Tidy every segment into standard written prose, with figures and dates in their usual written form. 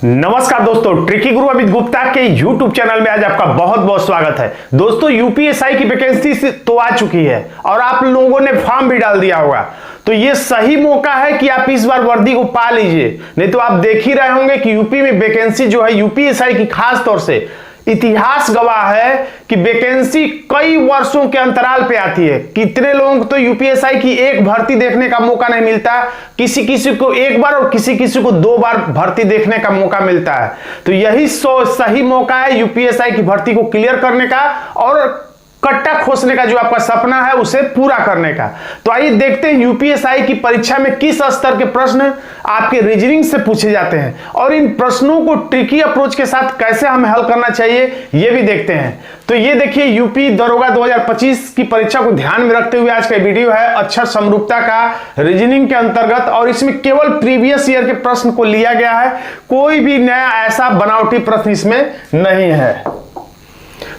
नमस्कार दोस्तों, ट्रिकी गुरु अमित गुप्ता के YouTube चैनल में आज आपका बहुत बहुत स्वागत है। दोस्तों, यूपीएसआई की वैकेंसी तो आ चुकी है और आप लोगों ने फॉर्म भी डाल दिया होगा, तो ये सही मौका है कि आप इस बार वर्दी को पा लीजिए। नहीं तो आप देख ही रहे होंगे कि यूपी में वैकेंसी जो है यूपीएसआई की खास तौर से इतिहास गवाह है कि वैकेंसी कई वर्षों के अंतराल पे आती है। कितने लोगों को तो यूपीएसआई की एक भर्ती देखने का मौका नहीं मिलता, किसी किसी को एक बार और किसी किसी को 2 बार भर्ती देखने का मौका मिलता है। तो यही सही मौका है यूपीएसआई की भर्ती को क्लियर करने का और कट्टा खोसने का, जो आपका सपना है उसे पूरा करने का। तो आइए देखते हैं यूपीएसआई की परीक्षा में किस स्तर के प्रश्न आपके रीजनिंग से पूछे जाते हैं और इन प्रश्नों को ट्रिकी अप्रोच के साथ कैसे हमें हल करना चाहिए ये भी देखते हैं। तो ये देखिए, यूपी दरोगा 2025 की परीक्षा को ध्यान में रखते हुए आज का वीडियो है अक्षर समरूपता का रीजनिंग के अंतर्गत, और इसमें केवल प्रीवियस ईयर के प्रश्न को लिया गया है, कोई भी नया ऐसा बनावटी प्रश्न इसमें नहीं है।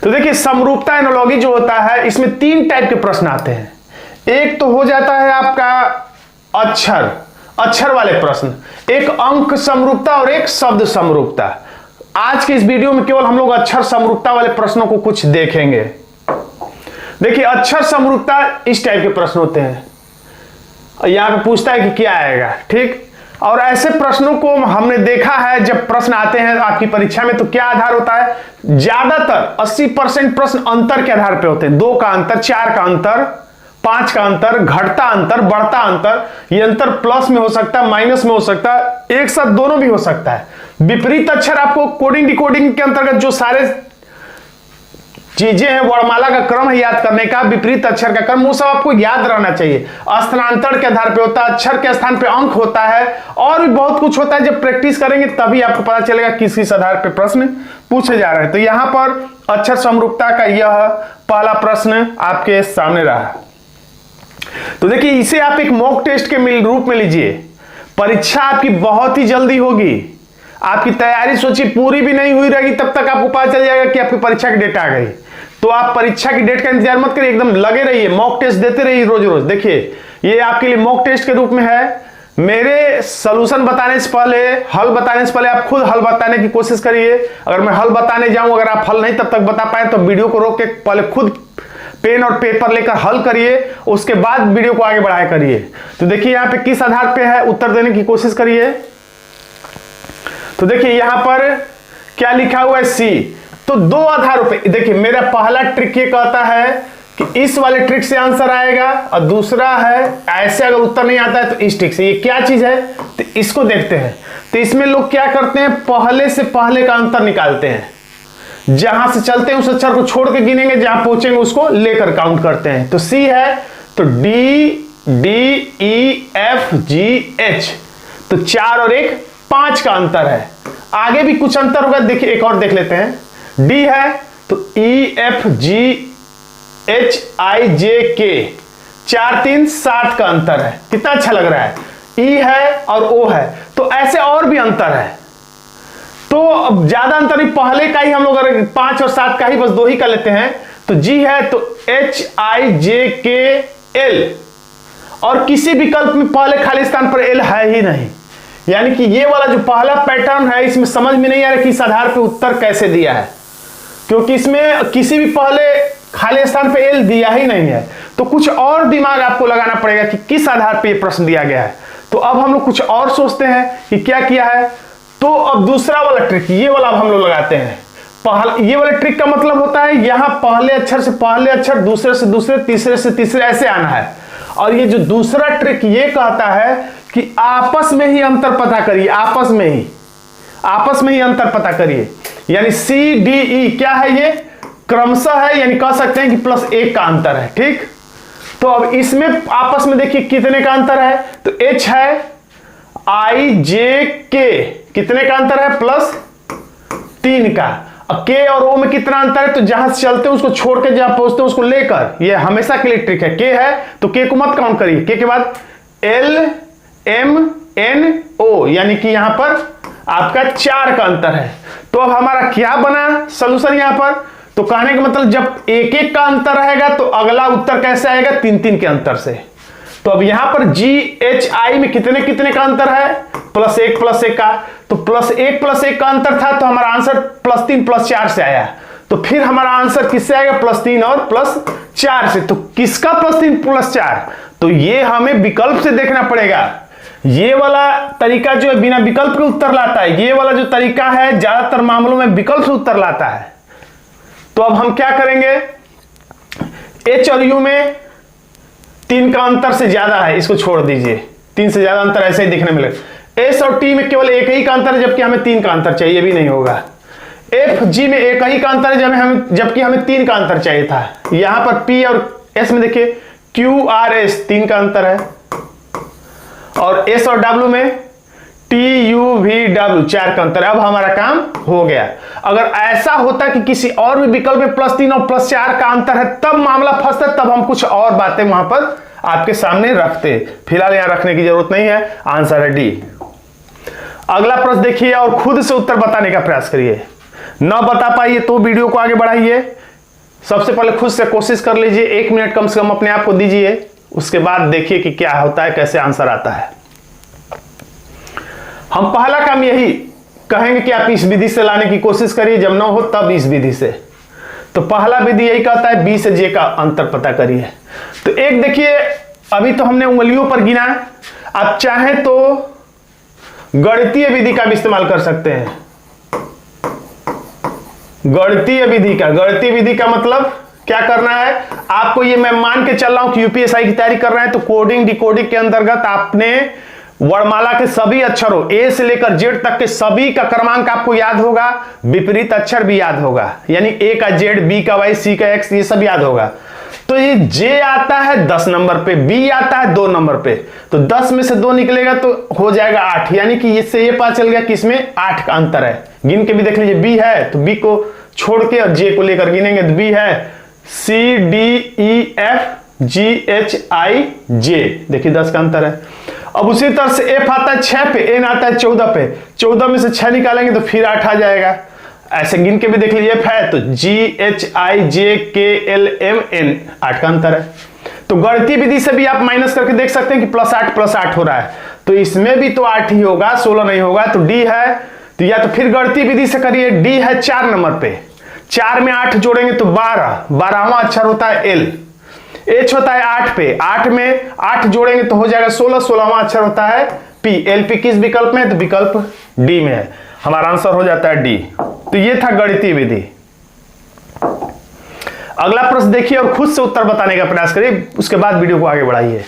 तो देखिए, समरूपता एनालॉजी जो होता है इसमें 3 टाइप के प्रश्न आते हैं। एक तो हो जाता है आपका अक्षर वाले प्रश्न, एक अंक समरूपता और एक शब्द समरूपता। आज के इस वीडियो में केवल हम लोग अक्षर समरूपता वाले प्रश्नों को कुछ देखेंगे। देखिए, अक्षर समरूपता इस टाइप के प्रश्न होते हैं, यहां पे पूछता है कि क्या आएगा, ठीक। और ऐसे प्रश्नों को हमने देखा है, जब प्रश्न आते हैं आपकी परीक्षा में तो क्या आधार होता है, ज्यादातर 80% प्रश्न अंतर के आधार पे होते हैं। 2 का अंतर, 4 का अंतर, 5 का अंतर, घटता अंतर, बढ़ता अंतर। ये अंतर प्लस में हो सकता है, माइनस में हो सकता है, एक साथ दोनों भी हो सकता है। विपरीत अक्षर आपको कोडिंग डिकोडिंग के अंतर्गत जो सारे चीजें हैं, वर्णमाला का क्रम है याद करने का, विपरीत अक्षर का क्रम, वो सब आपको याद रहना चाहिए। स्थानांतरण के आधार पे होता है, अक्षर के स्थान पे अंक होता है, और भी बहुत कुछ होता है। जब प्रैक्टिस करेंगे तभी आपको पता चलेगा किस किस आधार पे प्रश्न पूछे जा रहे हैं। तो यहां पर अक्षर समरूपता का यह पहला प्रश्न आपके सामने रहा। तो देखिए, इसे आप एक मॉक टेस्ट के रूप में लीजिए। परीक्षा आपकी बहुत ही जल्दी होगी, आपकी तैयारी सोचिए पूरी भी नहीं हुई रहेगी तब तक आपको पता चल जाएगा कि आपकी परीक्षा की डेट आ गई। तो आप परीक्षा की डेट का इंतजार मत करिए, एकदम लगे रहिए, मॉक टेस्ट देते रहिए रोज रोज। देखिए, ये आपके लिए मॉक टेस्ट के रूप में है। मेरे सॉल्यूशन बताने से पहले, हल बताने से पहले आप खुद हल बताने की कोशिश करिए। अगर मैं हल बताने जाऊं, अगर आप हल नहीं तब तक बता पाए तो वीडियो को रोक के पहले खुद पेन और पेपर लेकर हल करिए, उसके बाद वीडियो को आगे बढ़ाया करिए। तो देखिए, यहाँ पे किस आधार पे है, उत्तर देने की कोशिश करिए। तो देखिए, यहां पर क्या लिखा हुआ है, सी। तो 2 आधारों पे देखिए, मेरा पहला ट्रिक ये कहता है कि इस वाले ट्रिक से आंसर आएगा, और दूसरा है ऐसे अगर उत्तर नहीं आता है तो इस ट्रिक से। ये क्या चीज है, तो इसको देखते हैं। तो इसमें लोग क्या करते हैं, पहले से पहले का अंतर निकालते हैं। जहां से चलते हैं उस अक्षर को छोड़ के गिनेंगे, जहां पहुंचेंगे उसको लेकर काउंट करते हैं। तो सी है, तो D E F G H, तो 4 और 1 5 का अंतर है। आगे भी कुछ अंतर होगा, देखिए एक और देख लेते हैं। डी है तो E F G H I जे के, 4 3 7 का अंतर है। कितना अच्छा लग रहा है। ई है और ओ है, तो ऐसे और भी अंतर है। तो अब ज्यादा अंतर नहीं, पहले का ही हम लोग अगर 5 और 7 का ही बस 2 ही कर लेते हैं। तो जी है तो एच आई जे के एल, और किसी विकल्प में पहले खाली स्थान पर एल है ही नहीं। यानी कि ये वाला जो पहला पैटर्न है, इसमें समझ में नहीं आ रहा कि इस आधार पे उत्तर कैसे दिया है, क्योंकि इसमें किसी भी पहले खाली स्थान पे एल दिया ही नहीं है। तो कुछ और दिमाग आपको लगाना पड़ेगा कि किस आधार पे ये प्रश्न दिया गया है। तो अब हम लोग कुछ और सोचते हैं कि क्या किया है। तो अब दूसरा वाला ट्रिक, ये वाला अब हम लोग लगाते हैं। ये वाला ट्रिक का मतलब होता है, यहां पहले अक्षर से पहले अक्षर, दूसरे से दूसरे, तीसरे से तीसरे, ऐसे आना है। और ये जो दूसरा ट्रिक ये कहता है कि आपस में ही अंतर पता करिए, आपस में ही अंतर पता करिए। यानी सी डी ई क्या है, ये क्रमशः है, यानी कह सकते हैं कि +1 का अंतर है, ठीक। तो अब इसमें आपस में देखिए कितने का अंतर है, तो एच है आई जे के, कितने का अंतर है, +3 का। अब के और ओ में कितना अंतर है, तो जहां से चलते हैं उसको छोड़ के जहां पहुंचते हैं उसको लेकर, ये हमेशा के लिए ट्रिक है। के है तो के को मत काउंट करिए, के बाद एल एम एन ओ, यानी कि यहां पर आपका 4 का अंतर है। तो अब हमारा क्या बना सॉल्यूशन यहां पर, तो कहने का मतलब जब 1 1 का अंतर रहेगा तो अगला उत्तर कैसे आएगा, 3 3 के अंतर से। तो तो अब यहां पर GHI में कितने कितने का अंतर है, +1 का, तो +1 का अंतर था, तो हमारा आंसर +3 +4 से आया। तो फिर हमारा आंसर किससे आएगा, +3 और +4 से। तो किसका +3 +4, तो ये हमें विकल्प से देखना पड़ेगा। ये वाला तरीका जो है बिना विकल्प के उत्तर लाता है, ये वाला जो तरीका है ज्यादातर मामलों में विकल्प से उत्तर लाता है। तो अब हम क्या करेंगे, H और U में 3 का अंतर से ज्यादा है, इसको छोड़ दीजिए, 3 से ज्यादा अंतर ऐसे ही देखने मिलेगा। S और T में केवल एक ही का अंतर है, जबकि हमें 3 का अंतर चाहिए, भी नहीं होगा। F G में एक ही का अंतर है, जबकि हमें 3 का अंतर चाहिए था। यहां पर P और S में देखिए Q R S 3 का अंतर है, और S और W में T U V W 4 का अंतर है। अब हमारा काम हो गया। अगर ऐसा होता कि किसी और भी विकल्प में +3 और +4 का अंतर है, तब मामला फंसता, तब हम कुछ और बातें वहां पर आपके सामने रखते। फिलहाल यहां रखने की जरूरत नहीं है, आंसर है D। अगला प्रश्न देखिए और खुद से उत्तर बताने का प्रयास करिए। न बता पाइए तो वीडियो को आगे बढ़ाइए। सबसे पहले खुद से कोशिश कर लीजिए, 1 मिनट कम से कम अपने आप को दीजिए, उसके बाद देखिए कि क्या होता है, कैसे आंसर आता है। हम पहला काम यही कहेंगे कि आप इस विधि से लाने की कोशिश करिए, जब न हो तब इस विधि से। तो पहला विधि यही कहता है B से J का अंतर पता करिए। तो एक देखिए, अभी तो हमने उंगलियों पर गिना है, आप चाहें तो गणितीय विधि का भी इस्तेमाल कर सकते हैं। गणितीय विधि का मतलब क्या करना है आपको, ये मैं मान के चल रहा हूं कि यूपीएसआई की तैयारी कर रहे हैं, तो कोडिंग डिकोडिंग के अंतर्गत आपने वर्णमाला के सभी अक्षरों A से लेकर Z तक के सभी का क्रमांक आपको याद होगा, विपरीत अक्षर भी याद होगा, यानी A का Z, B का Y, C का X, ये सब याद होगा। तो ये J आता है 10 नंबर पे, B आता है 2 नंबर पे, तो 10 में से 2 निकलेगा तो हो जाएगा 8, यानी कि इससे ये पता चल गया कि इसमें 8 का अंतर है। गिन के भी देख लीजिए, B है तो B को छोड़ के और J को लेकर गिनेंगे तो B है C D E F G H I J, देखिए 10 का अंतर है। अब उसी तरह से F आता है 6 पे, N आता है 14 पे, 14 में से 6 निकालेंगे तो फिर 8 आ जाएगा। ऐसे गिन के भी देख लीजिए, F है तो G H I J K L M N, 8 का अंतर है। तो गणितीय विधि से भी आप माइनस करके देख सकते हैं कि +8 हो रहा है, तो इसमें भी तो 8 ही होगा, 16 नहीं होगा, तो D है। तो या तो फिर गणितीय विधि से करिए, D है 4 नंबर पे, 4 में 8 जोड़ेंगे तो 12, 12वां अक्षर होता है L। H होता है 8 पे, 8 में 8 जोड़ेंगे तो हो जाएगा 16, 16वां अक्षर होता है P। LP किस विकल्प में है, तो विकल्प D में है, हमारा आंसर हो जाता है D। तो ये था गणितीय विधि। अगला प्रश्न देखिए और खुद से उत्तर बताने का प्रयास करिए, उसके बाद वीडियो को आगे बढ़ाइए।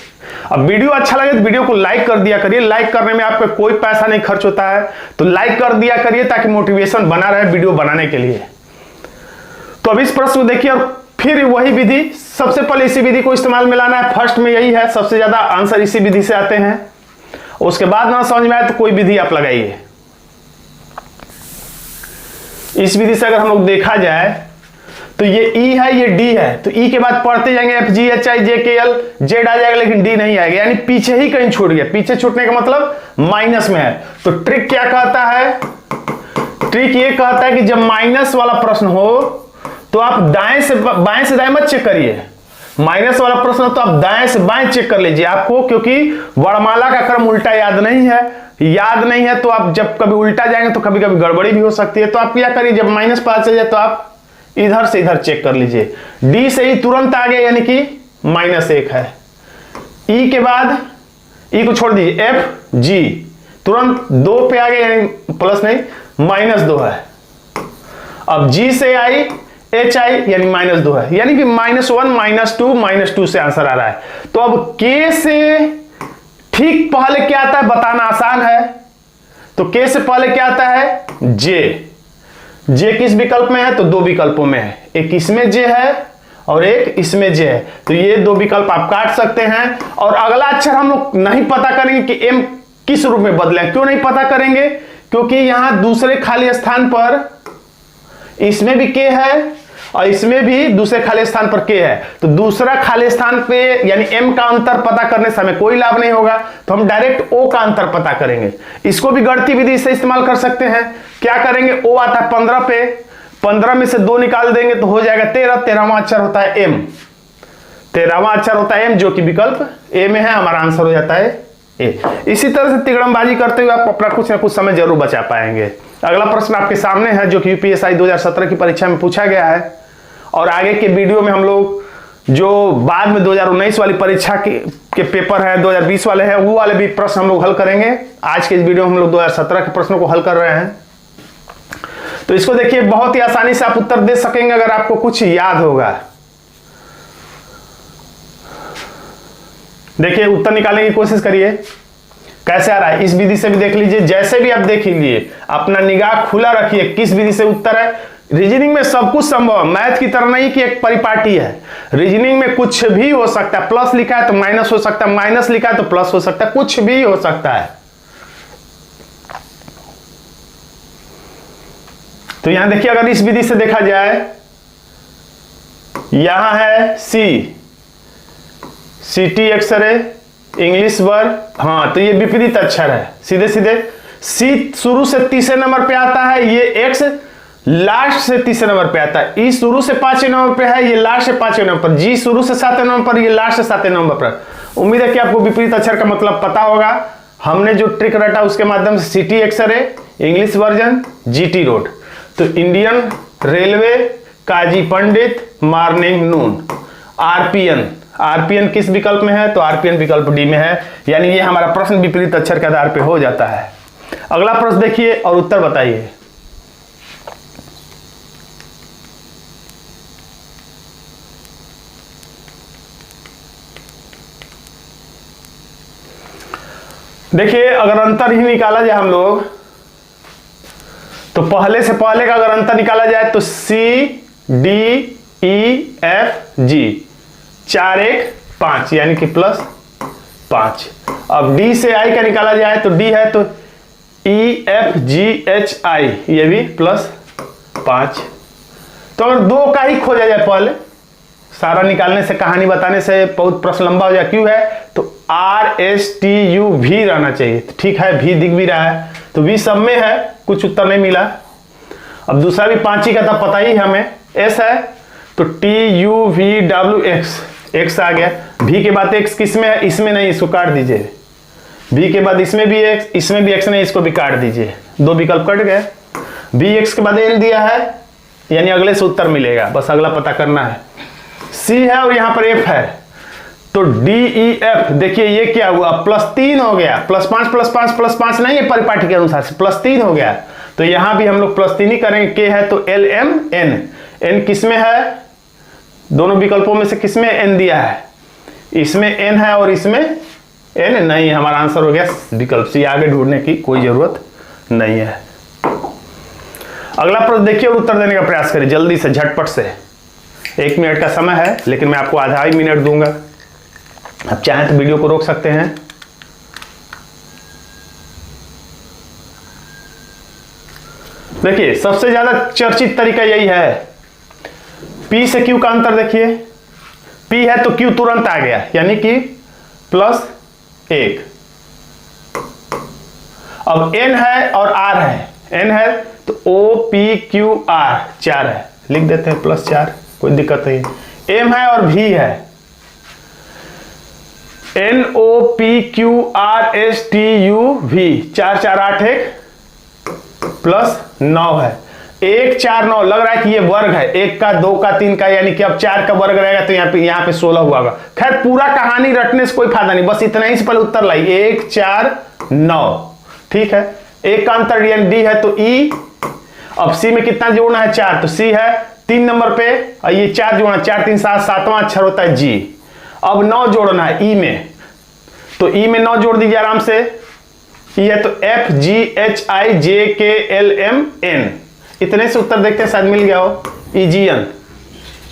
अब वीडियो अच्छा लगे तो वीडियो को लाइक कर दिया करिए, लाइक करने में आपका कोई पैसा नहीं खर्च होता है, तो लाइक कर दिया करिए ताकि मोटिवेशन बना रहे वीडियो बनाने के लिए। तो अब इस प्रश्न को देखिए और फिर वही विधि, सबसे पहले इसी विधि को इस्तेमाल में लाना है, फर्स्ट में यही है, सबसे ज्यादा आंसर इसी विधि से आते हैं। उसके बाद ना समझ में आए तो कोई विधि आप लगाइए। इस विधि से अगर हम लोग देखा जाए तो ये E है, ये D है, तो E के बाद पढ़ते जाएंगे F G H I J K L Z आ जाएगा, लेकिन D नहीं आएगा, यानी पीछे ही कहीं छूट गया। पीछे छूटने का मतलब माइनस में है। तो ट्रिक क्या कहता है, ट्रिक ये कहता है कि जब माइनस वाला प्रश्न हो तो आप बाएं से दाएं मत चेक करिए। माइनस वाला प्रश्न तो आप दाएं से बाएं चेक कर लीजिए आपको, क्योंकि वर्णमाला का क्रम उल्टा याद नहीं है, तो आप जब कभी उल्टा जाएंगे तो कभी कभी गड़बड़ी भी हो सकती है। तो आप क्या करिए, जब माइनस पता चल जाए तो आप इधर से इधर चेक कर लीजिए। D से ही तुरंत आ गया, यानी कि -1 है। E के बाद E को छोड़ दीजिए, F G तुरंत 2 पे आ गया, यानी प्लस नहीं -2 है। अब G से आई H I यानी -2 है, यानी कि -1 -2 से आंसर आ रहा है। तो अब K से ठीक पहले क्या आता है बताना आसान है, तो K से पहले क्या आता है J किस विकल्प में है, तो 2 विकल्पों में है, एक इसमें J है और एक इसमें J है, तो ये 2 विकल्प आप काट सकते हैं। और अगला अक्षर हम लोग नहीं पता करेंगे कि M किस रूप में बदले, क्यों नहीं पता करेंगे, क्योंकि यहां दूसरे खाली स्थान पर इसमें भी K है और इसमें भी दूसरे खाली स्थान पर K है, तो दूसरा खाली स्थान पे यानी M का अंतर पता करने से हमें कोई लाभ नहीं होगा, तो हम डायरेक्ट O का अंतर पता करेंगे। इसको भी गणितीय विधि से इस्तेमाल कर सकते हैं। क्या करेंगे, O आता है 15 पे, 15 में से 2 निकाल देंगे तो हो जाएगा 13, 13वां अक्षर होता है M। 13वां अक्षर होता है एम, जो कि विकल्प ए में है। हमारा आंसर हो जाता है ए। इसी तरह से तिगड़मबाजी करते हुए आप अपना कुछ ना कुछ समय जरूर बचा पाएंगे। अगला प्रश्न आपके सामने है, जो कि यूपीएससी 2017 की परीक्षा में पूछा गया है, और आगे के वीडियो में हम लोग जो बाद में 2019 वाली परीक्षा के पेपर है, 2020 वाले हैं, वो वाले भी प्रश्न हम लोग हल करेंगे। आज के इस वीडियो में हम लोग 2017 के प्रश्नों को हल कर रहे हैं। तो इसको देखिए, बहुत ही आसानी से आप उत्तर दे सकेंगे अगर आपको कुछ याद होगा। देखिए, उत्तर निकालने की कोशिश करिए कैसे आ रहा है। इस विधि से भी देख लीजिए, जैसे भी आप देख लीजिए, अपना निगाह खुला रखिए किस विधि से उत्तर है। रीजनिंग में सब कुछ संभव है, मैथ की तरह नहीं कि एक परिपाटी है। रीजनिंग में कुछ भी हो सकता है, प्लस लिखा है तो माइनस हो सकता है, माइनस लिखा है तो प्लस हो सकता है, कुछ भी हो सकता है। तो यहां देखिए, अगर इस विधि से देखा जाए, यहां है सीटी एक्सरे, इंग्लिश वर्ड, हाँ, तो ये विपरीत अक्षर है। सीधे सीधे सी शुरू से तीसरे नंबर पे आता है, ये एक्स लास्ट से तीसरे नंबर पे आता है। ई शुरू से 5वें नंबर पे है, ये लास्ट से 5वें नंबर पर। जी शुरू से 7वें नंबर पर, ये लास्ट से 7वें नंबर पर। उम्मीद है कि आपको विपरीत अक्षर का मतलब पता होगा। हमने जो ट्रिक रटा उसके माध्यम से city x ray, English version, GT road. तो इंडियन रेलवे, काजी पंडित, मॉर्निंग नून, आरपीएन किस विकल्प में है? तो आरपीएन विकल्प डी में है। यानी ये हमारा प्रश्न विपरीत अक्षर के आधार पर हो जाता है। अगला प्रश्न देखिए और उत्तर बताइए। देखिए, अगर अंतर ही निकाला जाए हम लोग, तो पहले से पहले का अगर अंतर निकाला जाए तो C D E F G, 4 1 5, यानी कि +5। अब डी से आई का निकाला जाए तो डी है तो E F G H I, ये भी +5। तो अगर 2 का ही खोजा जाए, पहले सारा निकालने से, कहानी बताने से बहुत प्रश्न लंबा हो जाए। क्यों है? तो RSTU भी रहना चाहिए। ठीक है, भी दिख भी रहा है, तो भी सब में है, कुछ उत्तर नहीं मिला। अब दूसरा भी 5 ही का था, पता ही हमें, S है तो TUVWX, X आ गया। भी के बाद X किस में है? इसमें नहीं, इसको काट दीजिए। भी के बाद इसमें भी X, इसमें भी X नहीं, इसको भी काट दीजिए। 2 विकल्प कट गए। VX के बाद L दिया है, यानी अगले से उत्तर मिलेगा, बस अगला पता करना है। C है और यहां पर F है, तो DEF। देखिए ये क्या हुआ? +3 हो गया। +5 नहीं है, परिपाटी के अनुसार से +3 हो गया। तो यहां भी हम लोग +3 ही करेंगे। K है तो LMN, N किस में है? दोनों विकल्पों में से किस में N दिया है? इसमें N है और इसमें N नहीं। हमारा आंसर हो गया विकल्प C। आगे ढूंढने की कोई जरूरत नहीं है। अगला प्रश्न देखिए और उत्तर देने का प्रयास करिए जल्दी से, झटपट से। 1 मिनट का समय है, लेकिन मैं आपको आधा ही मिनट दूंगा। आप चाहें तो वीडियो को रोक सकते हैं। देखिए, सबसे ज्यादा चर्चित तरीका यही है। P से Q का अंतर देखिए, P है तो Q तुरंत आ गया, यानी कि +1। अब N है और R है, N है तो OPQR 4 है, लिख देते हैं +4, कोई दिक्कत नहीं। M है और V है, NOPQRSTUV, 4 4 8 1 +9 है। 1 4 9 लग रहा है कि ये वर्ग है, 1 का 2 का 3 का, यानी कि अब 4 का वर्ग रहेगा तो यहाँ पे 16 हुआ होगा। खैर, पूरा कहानी रटने से कोई फायदा नहीं, बस इतना ही से पहले उत्तर लाइए। 1 4 9, ठीक है। 1 का अंतर D है तो E। अब C में कितना जोड़ना है? 4, तो C है 3 नंबर पे, और ये 4 जोड़ना, 4 3 7, 7वां अक्षर होता है G। अब 9 जोड़ना है E में, तो E में 9 जोड़ दीजिए आराम से। E है तो FGHIJKLMN। इतने से उत्तर देखते हैं, शायद मिल गया हो। ईजियन,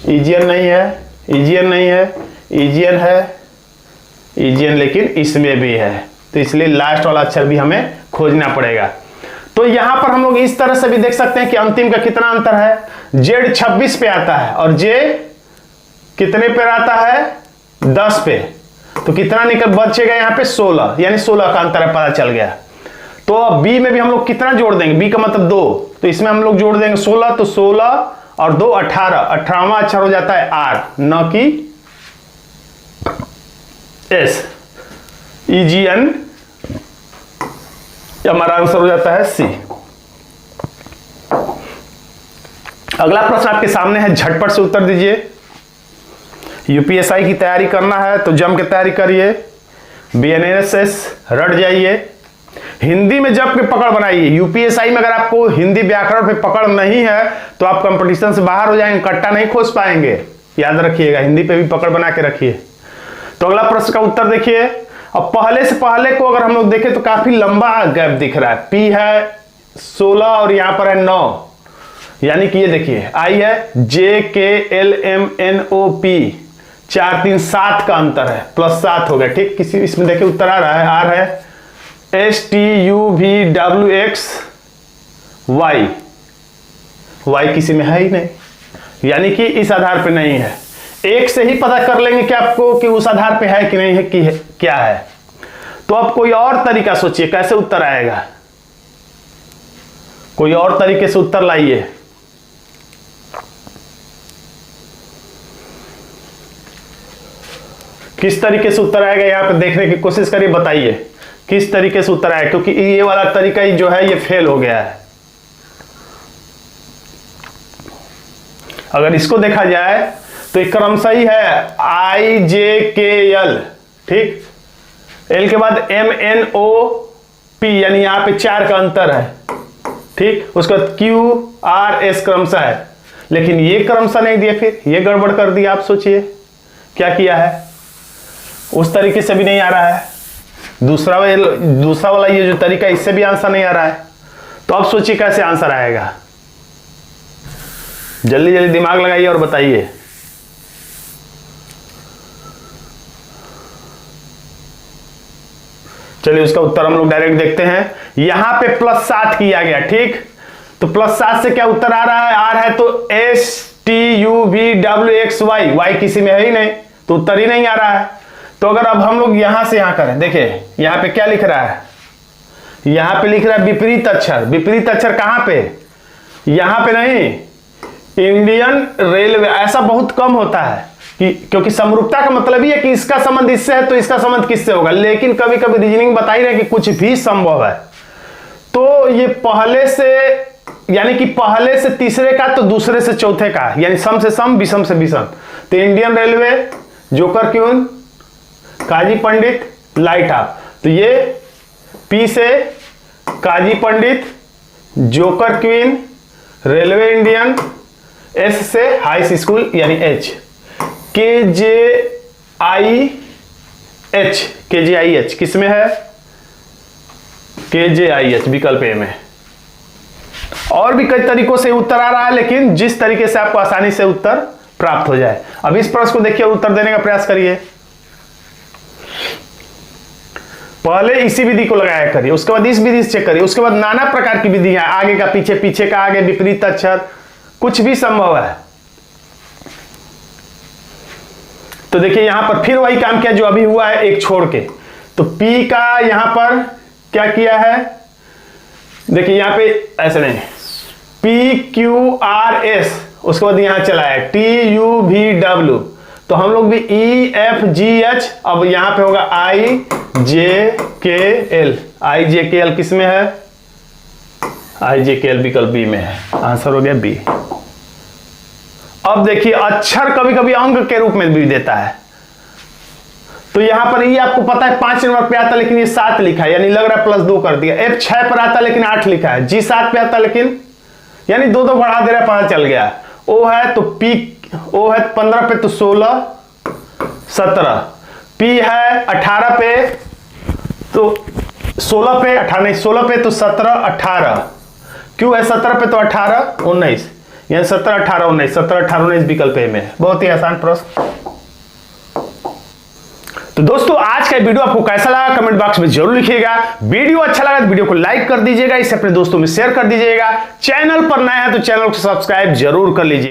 ईजियन नहीं है, ईजियन नहीं है, ईजियन है, ईजियन लेकिन इसमें भी है, तो इसलिए लास्ट वाला अक्षर भी हमें खोजना पड़ेगा। तो यहां पर हम लोग इस तरह से भी देख सकते हैं कि अंतिम का कितना अंतर है। Z 26 पे आता है और J कितने पे आता है? 10 पे। तो कितना निकल बचेगा यहाँ पे? 16, यानी 16 का अंतर है, पता चल गया। तो अब B में भी हम लोग कितना जोड़ देंगे? B का मतलब 2, तो इसमें हम लोग जोड़ देंगे 16, तो 16 और 2 18, 18वां अक्षर हो जाता है R, न कि एस, EGN, हमारा आंसर हो जाता है सी। अगला प्रश्न आपके सामने है, झटपट से उत्तर दीजिए। यूपीएसआई की तैयारी करना है तो जम के तैयारी करिए, BNSS रट जाइए। हिंदी में जब के पकड़ बनाइए। यूपीएसआई में अगर आपको हिंदी व्याकरण पे पकड़ नहीं है तो आप कंपटीशन से बाहर हो जाएंगे, कट्टा नहीं खोज पाएंगे। याद रखिएगा, हिंदी पे भी पकड़ बना के रखिए। तो अगला प्रश्न का उत्तर देखिए। अब पहले से पहले को अगर हम लोग देखें तो काफी लंबा गैप दिख रहा है। P है 16 और यहां पर है 9, यानी कि ये देखिए I है JKLMNOP, 4 3 7 का अंतर है, +7 हो गया। ठीक, किसी इसमें देखिए उत्तर आ रहा है, R है STUVWXY, Y किसी में है ही नहीं, यानी कि इस आधार पे नहीं है। एक से ही पता कर लेंगे कि आपको कि उस आधार पे है कि नहीं है, कि है, क्या है। तो अब कोई और तरीका सोचिए कैसे उत्तर आएगा, कोई और तरीके से उत्तर लाइए। किस तरीके से उत्तर आएगा यहां पे देखने की कोशिश करिए, बताइए किस तरीके से उत्तर आएगा, क्योंकि ये वाला तरीका ही जो है ये फेल हो गया है। अगर इसको देखा जाए तो एक क्रमशः ही है IJKL, ठीक, L के बाद MNOP, यानी यहां पे 4 का अंतर है, ठीक। उसके बाद QRS क्रमशः है, लेकिन ये क्रमशः नहीं दिया, फिर ये गड़बड़ कर दिया। आप सोचिए क्या किया है, उस तरीके से भी नहीं आ रहा है। दूसरा वाला ये जो तरीका, इससे भी आंसर नहीं आ रहा है। तो अब सोचिए कैसे आंसर आएगा, जल्दी जल्दी दिमाग लगाइए और बताइए। चलिए उसका उत्तर हम लोग डायरेक्ट देखते हैं। यहां पे +7 किया गया, ठीक, तो +7 से क्या उत्तर आ रहा है, R है तो STUVWXY, Y किसी में है ही नहीं, तो उत्तर ही नहीं आ रहा है। तो अगर अब हम लोग यहां से यहां करें, देखिए यहां पे क्या लिख रहा है, यहां पे लिख रहा है विपरीत अक्षर। विपरीत अक्षर कहां पे, यहां पे नहीं, इंडियन रेलवे। ऐसा बहुत कम होता है कि, क्योंकि समरूपता का मतलब ही है कि इसका संबंध इससे है तो इसका संबंध किससे होगा, लेकिन कभी कभी रीजनिंग बता ही रहे कि कुछ भी संभव है। तो ये पहले से, यानी कि पहले से तीसरे का तो दूसरे से चौथे का, यानी सम से सम, विषम से विषम। तो इंडियन रेलवे, जोकर क्वीन, काजी पंडित, लाइट हाफ। तो ये P से काजी पंडित, joker queen, railway Indian, S से हाई स्कूल यानी H, KJIH किसमें है, KJIH विकल्प ए में। और भी कई तरीकों से उत्तर आ रहा है, लेकिन जिस तरीके से आपको आसानी से उत्तर प्राप्त हो जाए। अब इस प्रश्न को देखिए, उत्तर देने का प्रयास करिए। पहले इसी विधि को लगाया करिए, उसके बाद इस विधि से चेक करिए, उसके बाद नाना प्रकार की विधियां, आगे का पीछे, पीछे का आगे, विपरीत अक्षर, कुछ भी संभव है। तो देखिए यहां पर फिर वही काम किया जो अभी हुआ है, एक छोड़ के। तो P का यहां पर क्या किया है, देखिए यहां पे ऐसे नहीं, PQRS, उसके बाद यहां चला है TUVW, तो हम लोग भी EFGH, अब यहां पे होगा IJKL। IJKL किस में है, IJKL विकल्प बी में है, आंसर हो गया बी। अब देखिए अक्षर कभी कभी अंक के रूप में भी देता है। तो यहां पर ये आपको पता है 5 नंबर पे आता, लेकिन ये 7 लिखा है, यानी लग रहा है +2 कर दिया। F 6 पर आता लेकिन 8 लिखा है, G 7 पे आता लेकिन, यानी 2 बढ़ा दे रहा है, पता चल गया। O है तो O है 15 पे तो 16 17, P है 18 पे तो 16 पे 18 नहीं, 16 पे तो 17 18, Q है 17 पे तो 18 19, यानी 17 18 19, 17 18 19 विकल्प ए में है। बहुत ही आसान प्रश्न। तो दोस्तों आज का वीडियो आपको कैसा लगा कमेंट बॉक्स में जरूर लिखिएगा। वीडियो अच्छा लगा तो वीडियो को लाइक कर दीजिएगा, इसे अपने दोस्तों में शेयर कर दीजिएगा। चैनल पर नया है तो चैनल को सब्सक्राइब जरूर कर लीजिए।